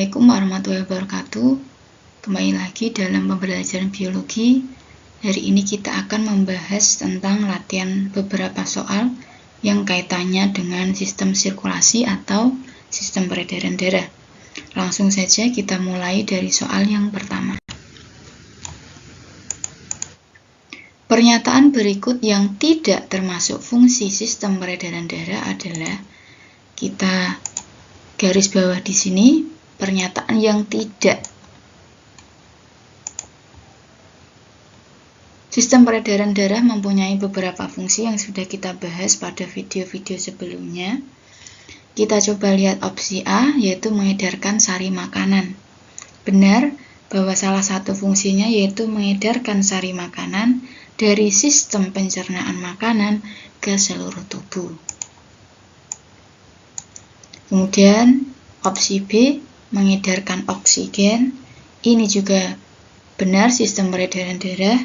Assalamualaikum warahmatullahi wabarakatuh. Kembali lagi dalam pembelajaran biologi. Hari ini kita akan membahas tentang latihan beberapa soal yang kaitannya dengan sistem sirkulasi atau sistem peredaran darah. Langsung saja kita mulai dari soal yang pertama. Pernyataan berikut yang tidak termasuk fungsi sistem peredaran darah adalah, kita garis bawah di sini, pernyataan yang tidak. Sistem peredaran darah mempunyai beberapa fungsi yang sudah kita bahas pada video-video sebelumnya. Kita coba lihat opsi A, yaitu mengedarkan sari makanan. Benar bahwa salah satu fungsinya yaitu mengedarkan sari makanan dari sistem pencernaan makanan ke seluruh tubuh. Kemudian opsi B, mengedarkan oksigen. Ini juga benar, sistem peredaran darah.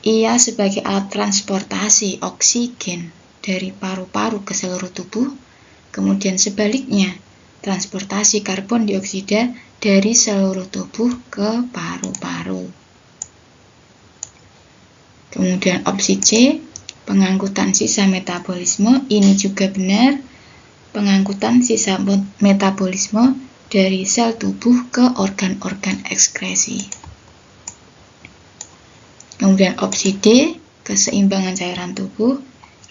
Ia sebagai alat transportasi oksigen dari paru-paru ke seluruh tubuh. Kemudian sebaliknya, transportasi karbon dioksida dari seluruh tubuh ke paru-paru. Kemudian opsi C, pengangkutan sisa metabolisme. Ini juga benar. Pengangkutan sisa metabolisme dari sel tubuh ke organ-organ ekskresi. Kemudian opsi D, keseimbangan cairan tubuh.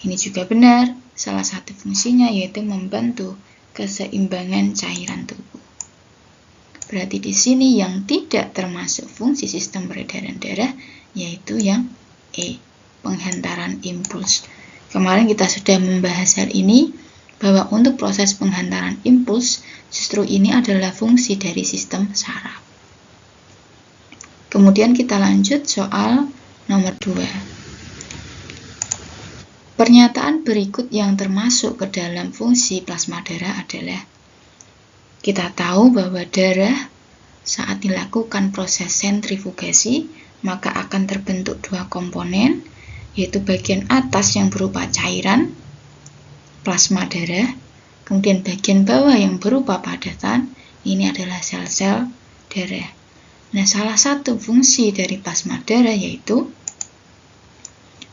Ini juga benar, salah satu fungsinya yaitu membantu keseimbangan cairan tubuh. Berarti di sini yang tidak termasuk fungsi sistem peredaran darah yaitu yang E, penghantaran impuls. Kemarin kita sudah membahas hal ini, bahwa untuk proses penghantaran impuls, justru ini adalah fungsi dari sistem saraf. Kemudian kita lanjut soal nomor 2. Pernyataan berikut yang termasuk ke dalam fungsi plasma darah adalah, kita tahu bahwa darah saat dilakukan proses sentrifugasi, maka akan terbentuk dua komponen, yaitu bagian atas yang berupa cairan, plasma darah, kemudian bagian bawah yang berupa padatan, ini adalah sel-sel darah. Nah, salah satu fungsi dari plasma darah yaitu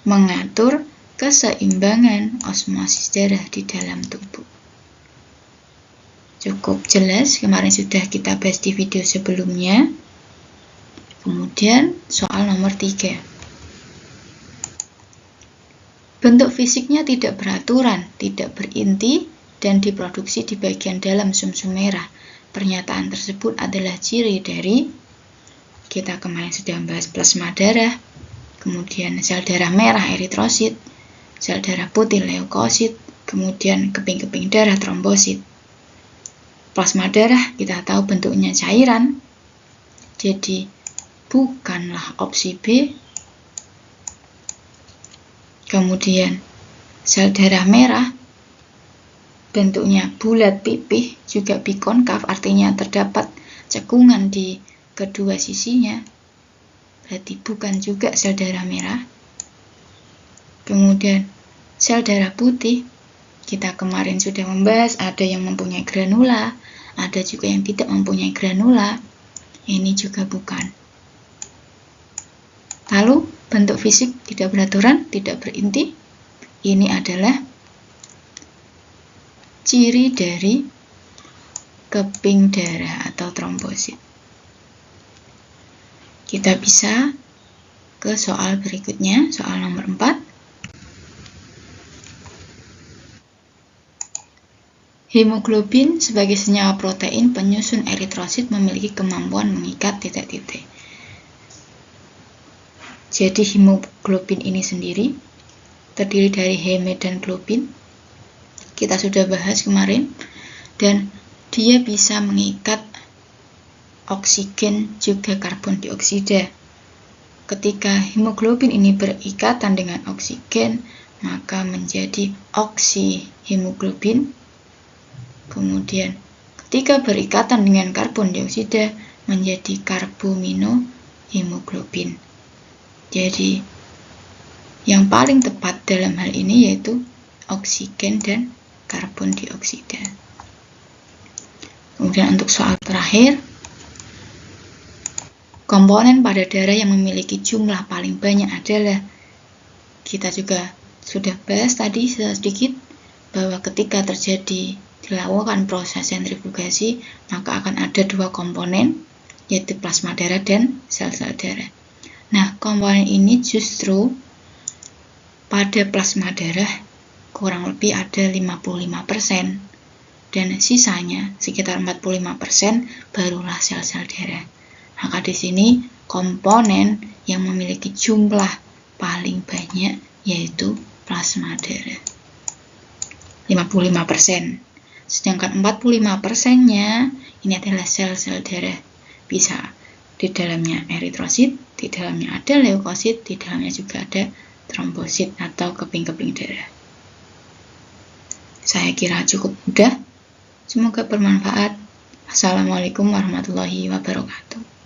mengatur keseimbangan osmosis darah di dalam tubuh. Cukup jelas, kemarin sudah kita bahas di video sebelumnya. Kemudian soal nomor 3. Bentuk fisiknya tidak beraturan, tidak berinti, dan diproduksi di bagian dalam sumsum merah. Pernyataan tersebut adalah ciri dari, kita kemarin sudah membahas plasma darah, kemudian sel darah merah eritrosit, sel darah putih leukosit, kemudian keping-keping darah trombosit. Plasma darah kita tahu bentuknya cairan, jadi bukanlah opsi B. Kemudian sel darah merah bentuknya bulat pipih, juga bikonkav, artinya terdapat cekungan di kedua sisinya, berarti bukan juga sel darah merah. Kemudian sel darah putih, kita kemarin sudah membahas ada yang mempunyai granula, ada juga yang tidak mempunyai granula, ini juga bukan. Lalu bentuk fisik tidak beraturan, tidak berinti, ini adalah ciri dari keping darah atau trombosit. Kita bisa ke soal berikutnya, soal nomor 4. Hemoglobin sebagai senyawa protein penyusun eritrosit memiliki kemampuan mengikat titik-titik. Jadi hemoglobin ini sendiri terdiri dari heme dan globin. Kita sudah bahas kemarin, dan dia bisa mengikat oksigen juga karbon dioksida. Ketika hemoglobin ini berikatan dengan oksigen, maka menjadi oksihemoglobin. Kemudian ketika berikatan dengan karbon dioksida menjadi karbominohemoglobin. Jadi yang paling tepat dalam hal ini yaitu oksigen dan karbon dioksida. Kemudian untuk soal terakhir, komponen pada darah yang memiliki jumlah paling banyak adalah, kita juga sudah bahas tadi sedikit, bahwa ketika dilakukan proses sentrifugasi, maka akan ada dua komponen, yaitu plasma darah dan sel-sel darah. Nah, komponen ini justru pada plasma darah kurang lebih ada 55%, dan sisanya sekitar 45% barulah sel-sel darah. Maka di sini komponen yang memiliki jumlah paling banyak yaitu plasma darah, 55%. Sedangkan 45%-nya ini adalah sel-sel darah. Bisa di dalamnya eritrosit, di dalamnya ada leukosit, di dalamnya juga ada trombosit atau keping-keping darah. Saya kira cukup mudah. Semoga bermanfaat. Assalamualaikum warahmatullahi wabarakatuh.